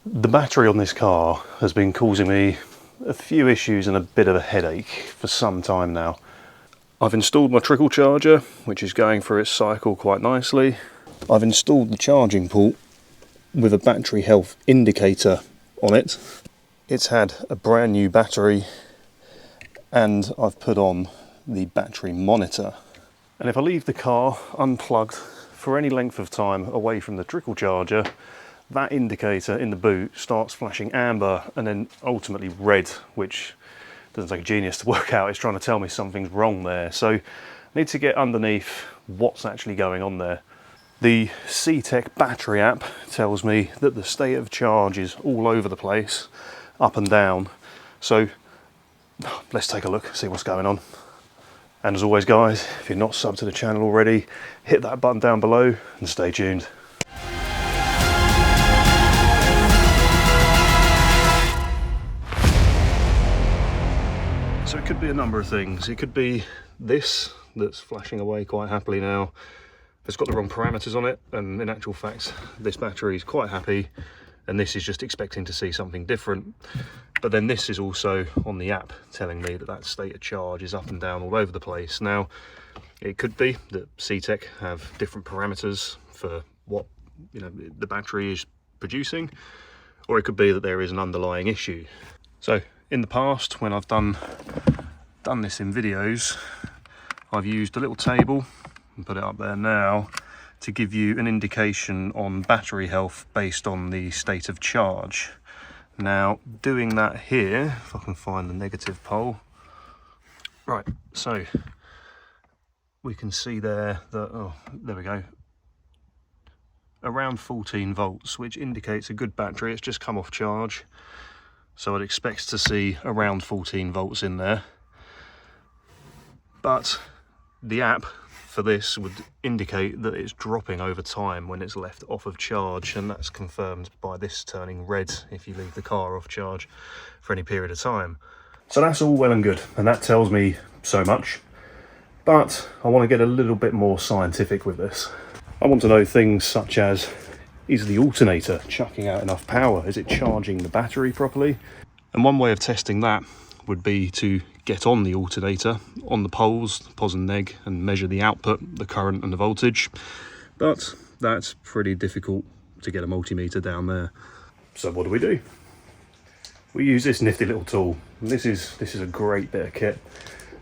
The battery on this car has been causing me a few issues and a bit of a headache for some time now. I've installed my trickle charger, which is going through its cycle quite nicely. I've installed the charging port with a battery health indicator on it. It's had a brand new battery, and I've put on the battery monitor. And if I leave the car unplugged for any length of time away from the trickle charger, that indicator in the boot starts flashing amber and then ultimately red, which doesn't take a genius to work out. It's trying to tell me something's wrong there. So I need to get underneath what's actually going on there. The C-Tech battery app tells me that the state of charge is all over the place, up and down. So let's take a look, see what's going on. And as always guys, if you're not subbed to the channel already, hit that button down below and stay tuned. So it could be a number of things. It could be this that's flashing away quite happily now. It's got the wrong parameters on it, and in actual fact this battery is quite happy, and this is just expecting to see something different. But then this is also on the app telling me that that state of charge is up and down all over the place. Now it could be that C-Tech have different parameters for what the battery is producing, or it could be that there is an underlying issue. So in the past, when I've done this in videos, I've used a little table and put it up there now to give you an indication on battery health based on the state of charge. Now doing that here, if I can find the negative pole, right, so we can see there that, oh, there we go, around 14 volts, which indicates a good battery. It's just come off charge. So I'd expect to see around 14 volts in there. But the app for this would indicate that it's dropping over time when it's left off of charge, and that's confirmed by this turning red if you leave the car off charge for any period of time. So that's all well and good, and that tells me so much. But I want to get a little bit more scientific with this. I want to know things such as, is the alternator chucking out enough power? Is it charging the battery properly? And one way of testing that would be to get on the alternator, on the poles, pos and neg, and measure the output, the current and the voltage. But that's pretty difficult to get a multimeter down there. So what do? We use this nifty little tool. And this is a great bit of kit.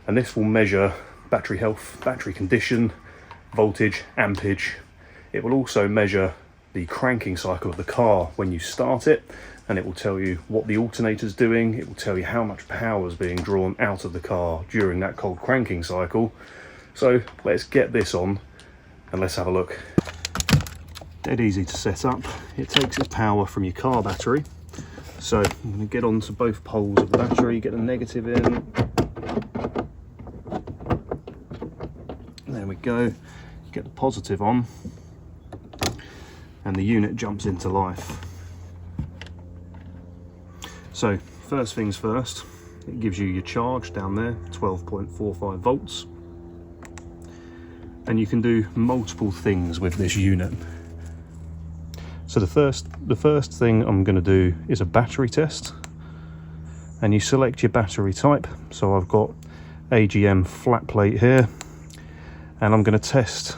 And this will measure battery health, battery condition, voltage, ampage. It will also measure the cranking cycle of the car when you start it, and it will tell you what the alternator's doing. It will tell you how much power is being drawn out of the car during that cold cranking cycle. So let's get this on and let's have a look. Dead easy to set up. It takes its power from your car battery. So I'm going to get onto both poles of the battery, get the negative in. There we go. Get the positive on, and the unit jumps into life. So first things first, it gives you your charge down there, 12.45 volts. And you can do multiple things with this unit. So the first thing I'm going to do is a battery test. And you select your battery type. So I've got AGM flat plate here. And I'm going to test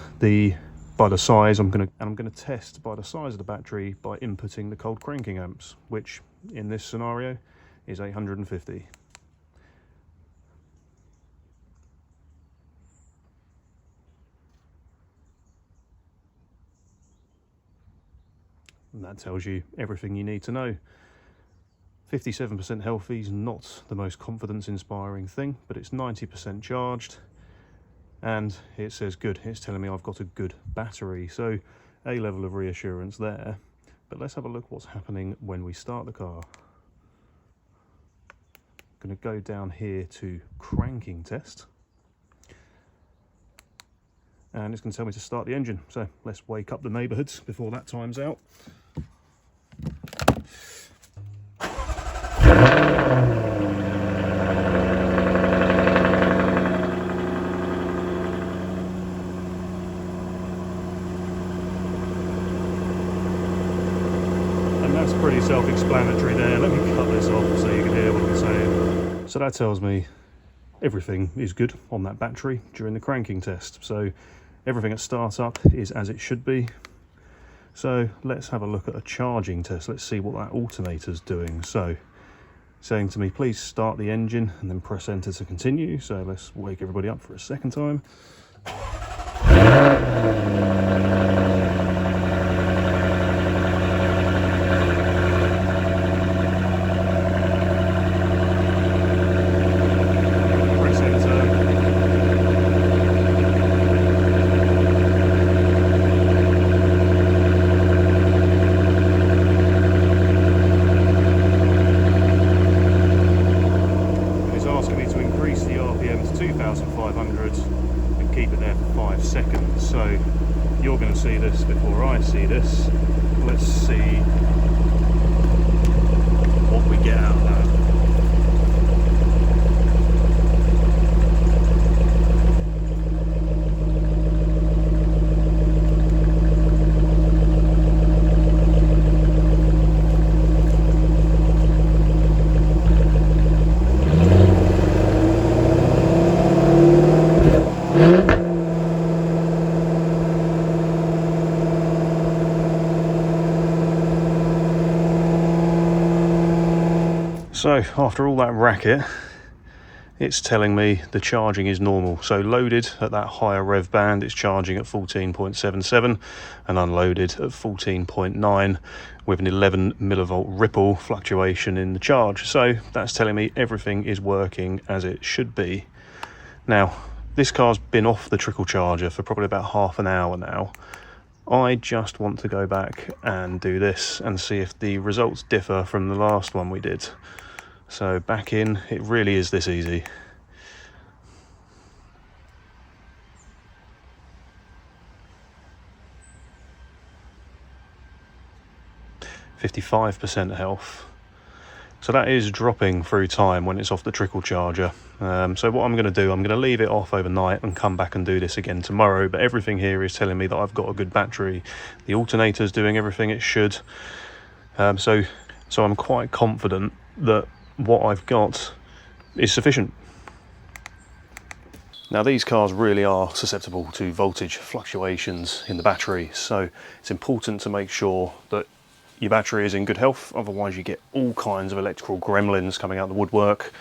by the size. I'm going to test by the size of the battery by inputting the cold cranking amps, which in this scenario is 850. And that tells you everything you need to know. 57% healthy is not the most confidence inspiring thing, but it's 90% charged. And it says good. It's telling me I've got a good battery, so a level of reassurance there. But let's have a look what's happening when we start the car. I'm going to go down here to cranking test, and it's going to tell me to start the engine. So let's wake up the neighbourhoods before that time's out. And that's pretty self self-explanatory there. Let me cut this off so you can hear what I'm saying. So that tells me everything is good on that battery during the cranking test. So everything at startup is as it should be. So let's have a look at a charging test. Let's see what that alternator's doing. So saying to me, please start the engine and then press enter to continue. So let's wake everybody up for a second time. And keep it there for 5 seconds. So you're going to see this before I see this. Let's see what we get out of that. So after all that racket, it's telling me the charging is normal. So loaded at that higher rev band, it's charging at 14.77 and unloaded at 14.9 with an 11 millivolt ripple fluctuation in the charge. So that's telling me everything is working as it should be. Now, this car's been off the trickle charger for probably about half an hour now. I just want to go back and do this and see if the results differ from the last one we did. So back in, it really is this easy. %55 health. So that is dropping through time when it's off the trickle charger. So what I'm going to do, I'm going to leave it off overnight and come back and do this again tomorrow. But everything here is telling me that I've got a good battery. The alternator's doing everything it should. So I'm quite confident that what I've got is sufficient. Now these cars really are susceptible to voltage fluctuations in the battery, so it's important to make sure that your battery is in good health, otherwise you get all kinds of electrical gremlins coming out the woodwork.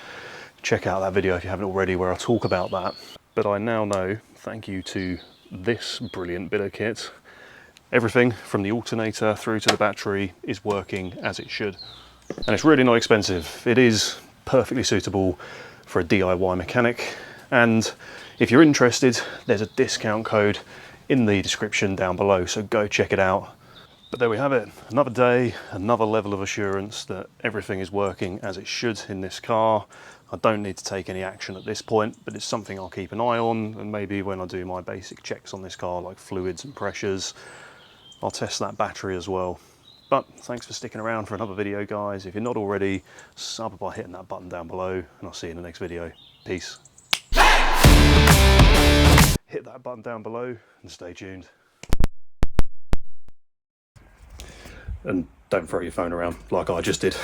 Check out that video if you haven't already where I talk about that. But I now know, thank you to this brilliant bit of kit, everything from the alternator through to the battery is working as it should. And it's really not expensive. It is perfectly suitable for a DIY mechanic. And if you're interested, there's a discount code in the description down below, so go check it out. But there we have it, another day, another level of assurance that everything is working as it should in this car. I don't need to take any action at this point, but it's something I'll keep an eye on, and maybe when I do my basic checks on this car, like fluids and pressures, I'll test that battery as well. But thanks for sticking around for another video, guys. If you're not already, sub by hitting that button down below, and I'll see you in the next video. Peace. Hit that button down below and stay tuned. And don't throw your phone around like I just did.